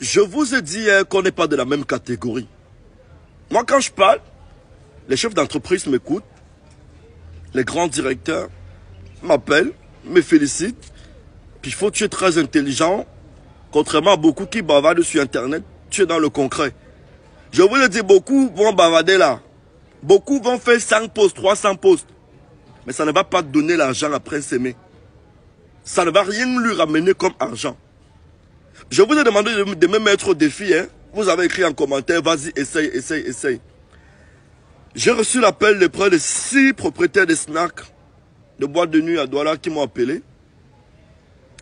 Je vous ai dit qu'on n'est pas de la même catégorie. Moi, quand je parle, les chefs d'entreprise m'écoutent, les grands directeurs m'appellent, me félicitent. Puis il faut que tu es très intelligent, contrairement à beaucoup qui bavardent sur Internet, tu es dans le concret. Je vous le dis, beaucoup vont bavarder là. Beaucoup vont faire 5 posts, 300 posts. Mais ça ne va pas donner l'argent après s'aimer. Ça ne va rien lui ramener comme argent. Je vous ai demandé de me mettre au défi. Hein. Vous avez écrit en commentaire, vas-y, essaye, essaye, essaye. J'ai reçu l'appel de près de 6 propriétaires de snacks, de boîtes de nuit à Douala qui m'ont appelé.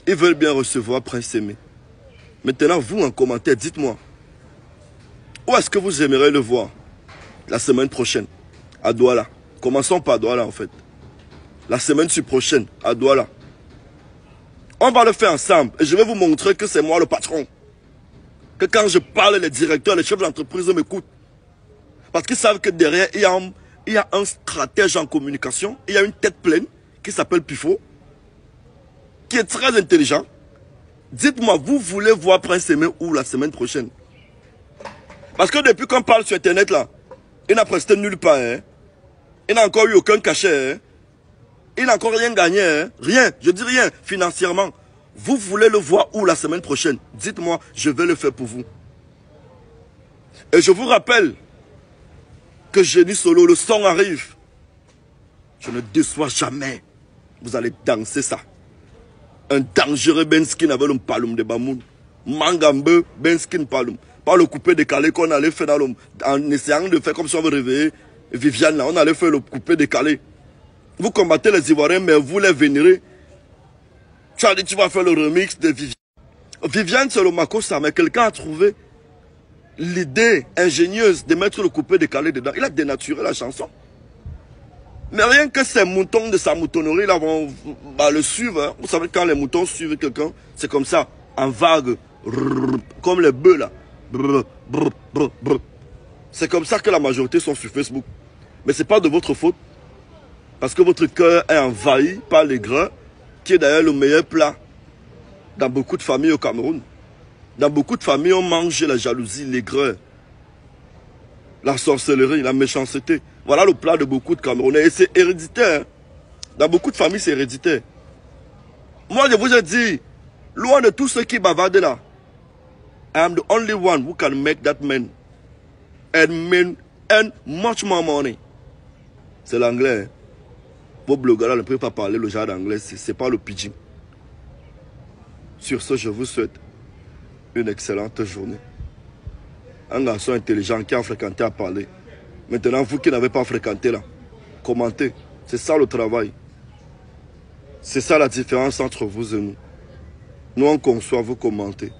Ils veulent bien recevoir Prince Aimé. Maintenant, vous, en commentaire, dites-moi. Où est-ce que vous aimeriez le voir la semaine prochaine à Douala? Commençons par Douala, en fait. La semaine prochaine à Douala. On va le faire ensemble. Et je vais vous montrer que c'est moi le patron. Que quand je parle, les directeurs, les chefs d'entreprise m'écoutent. Parce qu'ils savent que derrière, il y a un stratège en communication. Il y a une tête pleine qui s'appelle Pifo. Qui est très intelligent. Dites-moi, vous voulez voir Prince Aimé où la semaine prochaine? Parce que depuis qu'on parle sur Internet, là, il n'a presté nulle part. Hein? Il n'a encore eu aucun cachet. Hein? Il n'a encore rien gagné. Hein? Rien, je dis rien, financièrement. Vous voulez le voir où la semaine prochaine? Dites-moi, je vais le faire pour vous. Et je vous rappelle que Génie Solo, le son arrive. Je ne déçois jamais. Vous allez danser ça. Un dangereux Benskin avec le palum de Bamoun. Mangambe, Benskin palum. Pas le coupé décalé qu'on allait faire en essayant de faire comme si on veut réveiller Viviane. Là, on allait faire le coupé décalé. Vous combattez les Ivoiriens, mais vous les vénérez. Tu as dit tu vas faire le remix de Viviane. Viviane, c'est le Makossa, mais quelqu'un a trouvé l'idée ingénieuse de mettre le coupé décalé dedans. Il a dénaturé la chanson. Mais rien que ces moutons de sa moutonnerie là vont le suivre. Hein. Vous savez, quand les moutons suivent quelqu'un, c'est comme ça, en vague, comme les bœufs là. C'est comme ça que la majorité sont sur Facebook. Mais ce n'est pas de votre faute. Parce que votre cœur est envahi par les grains, qui est d'ailleurs le meilleur plat dans beaucoup de familles au Cameroun. Dans beaucoup de familles, on mange la jalousie, les grains, la sorcellerie, la méchanceté. Voilà le plat de beaucoup de Camerounais. Et c'est héréditaire. Hein. Dans beaucoup de familles, c'est héréditaire. Moi, je vous ai dit, loin de tous ceux qui bavardent là, I am the only one who can make that man earn much more money. C'est l'anglais. Hein. Vos blogueurs là ne peuvent pas parler le genre d'anglais. C'est pas le pidgin. Sur ce, je vous souhaite une excellente journée. Un garçon intelligent qui a fréquenté à parler. Maintenant, vous qui n'avez pas fréquenté là, commentez. C'est ça le travail. C'est ça la différence entre vous et nous. Nous, on conçoit, vous commentez.